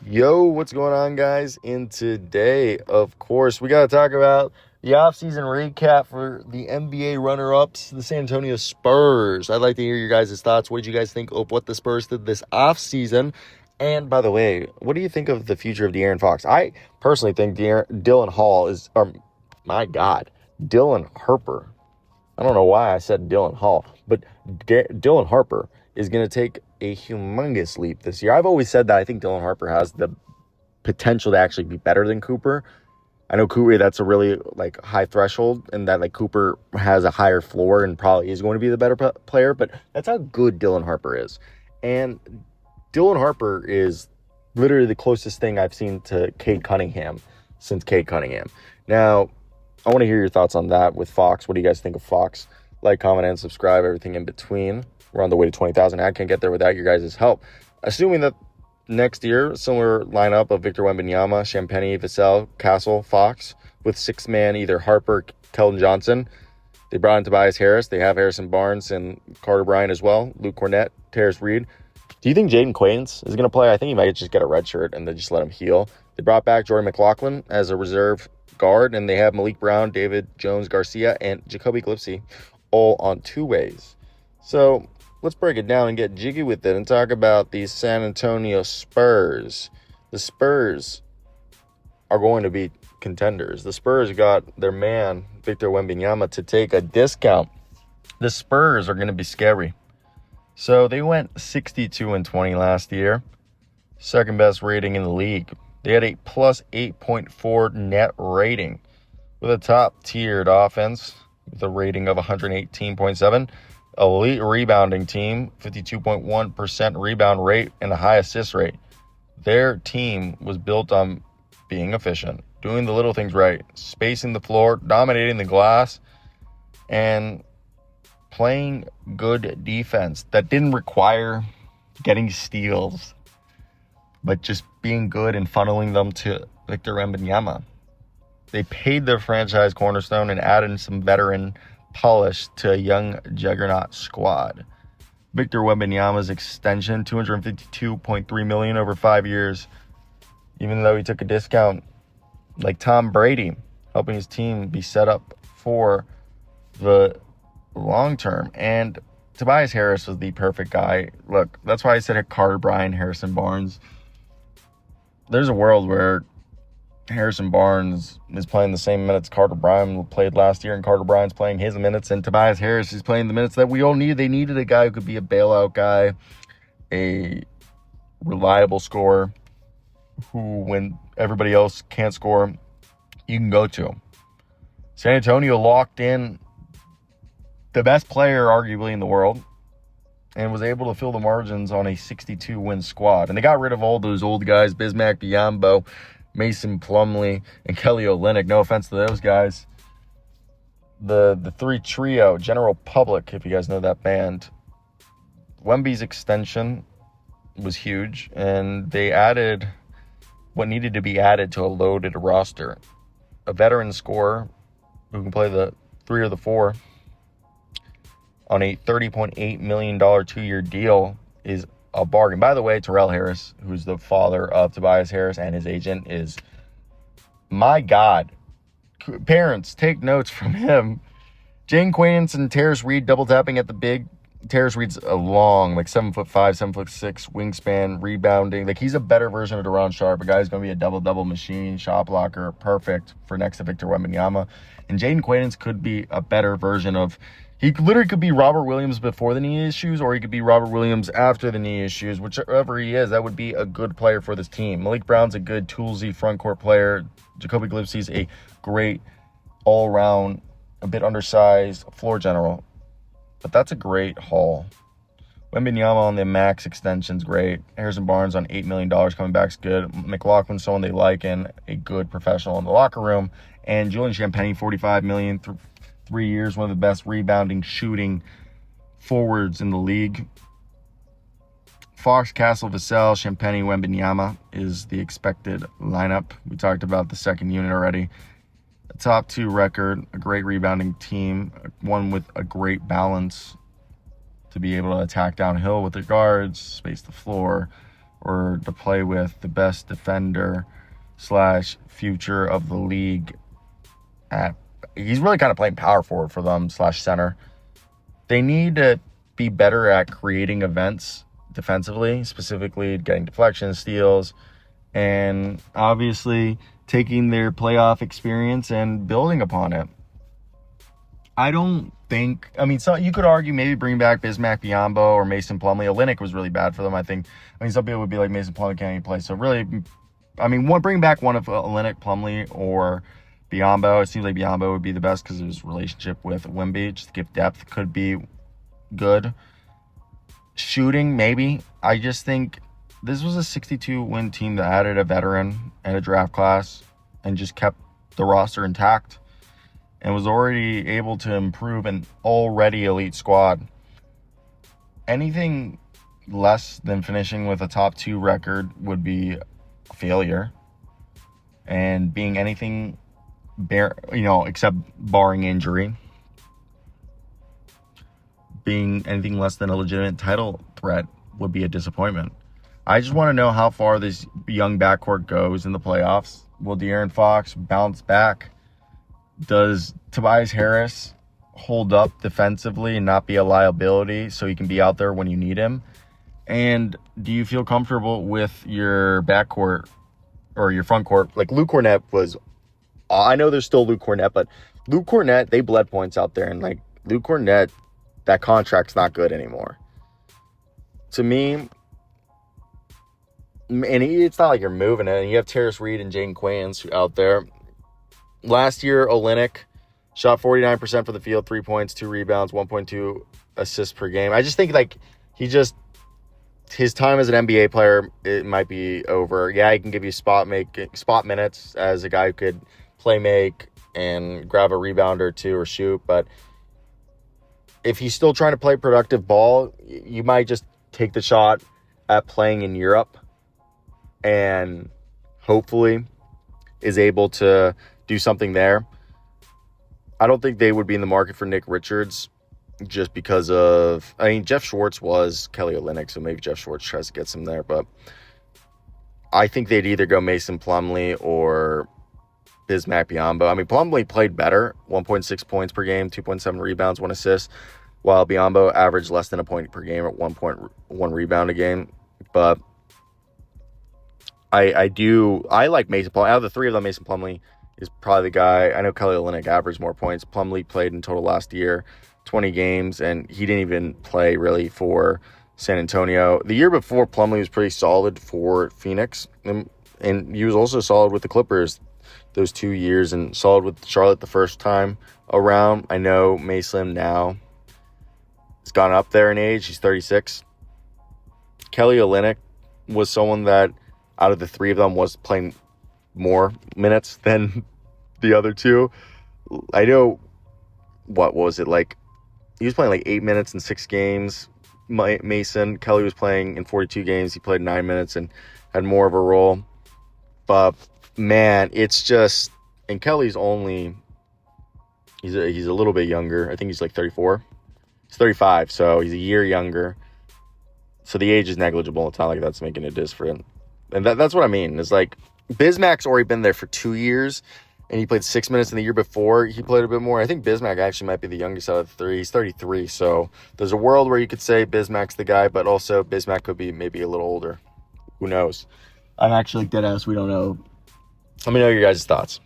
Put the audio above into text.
Yo, what's going on, guys? And today, of course, we got to talk about the offseason recap for the NBA runner-ups, the San Antonio Spurs. I'd like to hear your guys' thoughts. What did you guys think of what the Spurs did this offseason? And by the way, what do you think of the future of De'Aaron Fox? I personally think Dylan Hall is, my God, Dylan Harper. I don't know why I said Dylan Hall, but Dylan Harper is going to take a humongous leap this year. I've always said that I think Dylan Harper has the potential to actually be better than Cooper. I know Cooper, that's a really high threshold, and that Cooper has a higher floor and probably is going to be the better player, but that's how good Dylan Harper is. And Dylan Harper is literally the closest thing I've seen to Cade Cunningham since Cade Cunningham. Now, I want to hear your thoughts on that with Fox. What do you guys think of Fox? Like, comment, and subscribe, everything in between. We're on the way to 20,000. I can't get there without your guys' help. Assuming that next year, similar lineup of Victor Wembanyama, Champagnie, Vassell, Castle, Fox, with six-man either Harper, Keldon Johnson. They brought in Tobias Harris. They have Harrison Barnes and Carter Bryant as well. Luke Cornett, Terrence Reed. Do you think Jaden Quains is going to play? I think he might just get a red shirt and then just let him heal. They brought back Jordan McLaughlin as a reserve guard, and they have Malik Brown, David Jones-Garcia, and Jacoby Gillespie all on two-ways. So let's break it down and get jiggy with it and talk about the San Antonio Spurs. The Spurs are going to be contenders. The Spurs got their man, Victor Wembanyama, to take a discount. The Spurs are going to be scary. So they went 62-20 last year. Second best rating in the league. They had a plus 8.4 net rating with a top-tiered offense with a rating of 118.7. Elite rebounding team, 52.1% rebound rate, and a high assist rate. Their team was built on being efficient, doing the little things right, spacing the floor, dominating the glass, and playing good defense that didn't require getting steals, but just being good and funneling them to Victor Wembanyama. They paid their franchise cornerstone and added some veteran polish to a young juggernaut squad. Victor Wembanyama's extension, $252.3 million over 5 years, even though he took a discount like Tom Brady, helping his team be set up for the long term. And Tobias Harris was the perfect guy. Look, that's why I said Carter Bryant, Harrison Barnes. There's a world where Harrison Barnes is playing the same minutes Carter Bryant played last year, and Carter Bryant's playing his minutes, and Tobias Harris is playing the minutes that we all need. They needed a guy who could be a bailout guy, a reliable scorer, who, when everybody else can't score, you can go to. San Antonio locked in the best player, arguably, in the world, and was able to fill the margins on a 62-win squad. And they got rid of all those old guys, Bismack Biyombo, Mason Plumlee, and Kelly Olynyk. No offense to those guys. The three trio, General Public, if you guys know that band. Wemby's extension was huge, and they added what needed to be added to a loaded roster. A veteran scorer who can play the 3 or the 4 on a $30.8 million 2-year deal is a bargain. By the way, Terrell Harris, who's the father of Tobias Harris and his agent, is, my God. Parents, take notes from him. Jane Quains and Terrence Reed double tapping at the big. Terrence Reed's a long, 7'5", 7'6" wingspan, rebounding. He's a better version of Deron Sharp. A guy's going to be a double-double machine, shot blocker, perfect for next to Victor Wembanyama. And Jaden Quains could be a better version of, he literally could be Robert Williams before the knee issues, or he could be Robert Williams after the knee issues. Whichever he is, that would be a good player for this team. Malik Brown's a good toolsy front court player. Jacoby Gillespie's a great all-around, a bit undersized floor general. But that's a great haul. Wembanyama on the max extension's great. Harrison Barnes on $8 million coming back's good. McLaughlin's someone they like and a good professional in the locker room. And Julian Champagnie, $45 million, 3 years, one of the best rebounding, shooting forwards in the league. Fox, Castle, Vassell, Champagnie, Wembanyama is the expected lineup. We talked about the second unit already. A top 2 record, a great rebounding team, one with a great balance to be able to attack downhill with their guards, space the floor, or to play with the best defender / future of the league. He's really kind of playing power forward for them / center. They need to be better at creating events defensively, specifically getting deflections, steals, and obviously taking their playoff experience and building upon it. So you could argue maybe bring back Bismack Biyombo or Mason Plumlee. Olynyk was really bad for them, I think. Some people would be like, Mason Plumlee can't even play. So really, bring back one of Olynyk, Plumlee, or Biyombo. It seems like Biyombo would be the best because of his relationship with Wemby. Just to give depth could be good. Shooting, maybe. I just think this was a 62-win team that added a veteran and a draft class and just kept the roster intact and was already able to improve an already elite squad. Anything less than finishing with a top 2 record would be a failure. And being anything, except barring injury, being anything less than a legitimate title threat would be a disappointment. I just want to know how far this young backcourt goes in the playoffs. Will De'Aaron Fox bounce back? Does Tobias Harris hold up defensively and not be a liability so he can be out there when you need him? And do you feel comfortable with your backcourt or your front court? Like Luke Kornet I know there's still Luke Kornet, but Luke Kornet, they bled points out there. And like Luke Kornet, that contract's not good anymore. To me, and it's not like you're moving it. And you have Terrace Reed and Jaden Quains out there. Last year, Olynyk shot 49% for the field, 3 points, 2 rebounds, 1.2 assists per game. I just think his time as an NBA player, it might be over. Yeah, he can give you spot minutes as a guy who could play make and grab a rebound or two or shoot. But if he's still trying to play productive ball, you might just take the shot at playing in Europe and hopefully is able to do something there. I don't think they would be in the market for Nick Richards just because of, Jeff Schwartz was Kelly Olynyk, so maybe Jeff Schwartz tries to get some there, but I think they'd either go Mason Plumlee or Bismack Biyombo. Plumlee played better, 1.6 points per game, 2.7 rebounds, 1 assist, while Biyombo averaged less than a point per game at 1.1 rebound a game. But I like Mason Plumlee. Out of the three of them, Mason Plumlee is probably the guy. I know Kelly Olynyk averaged more points. Plumlee played in total last year, 20 games, and he didn't even play really for San Antonio. The year before, Plumlee was pretty solid for Phoenix, and he was also solid with the Clippers those 2 years and solid with Charlotte the first time around. I know Mason now has gone up there in age. He's 36. Kelly Olynyk was someone that out of the three of them was playing more minutes than the other two. I know, what was it like? He was playing like 8 minutes in 6 games. Kelly was playing in 42 games. He played 9 minutes and had more of a role. But man, it's just, and Kelly's only, he's a little bit younger. I think he's like 34. He's 35, so he's a year younger. So the age is negligible. It's not like that's making a difference. And that's what I mean. It's like Bismack's already been there for 2 years, and he played 6 minutes in the year before. He played a bit more. I think Bismack actually might be the youngest out of the three. He's 33, so there's a world where you could say Bismack's the guy, but also Bismack could be maybe a little older. Who knows? I'm actually dead ass. We don't know. Let me know your guys' thoughts.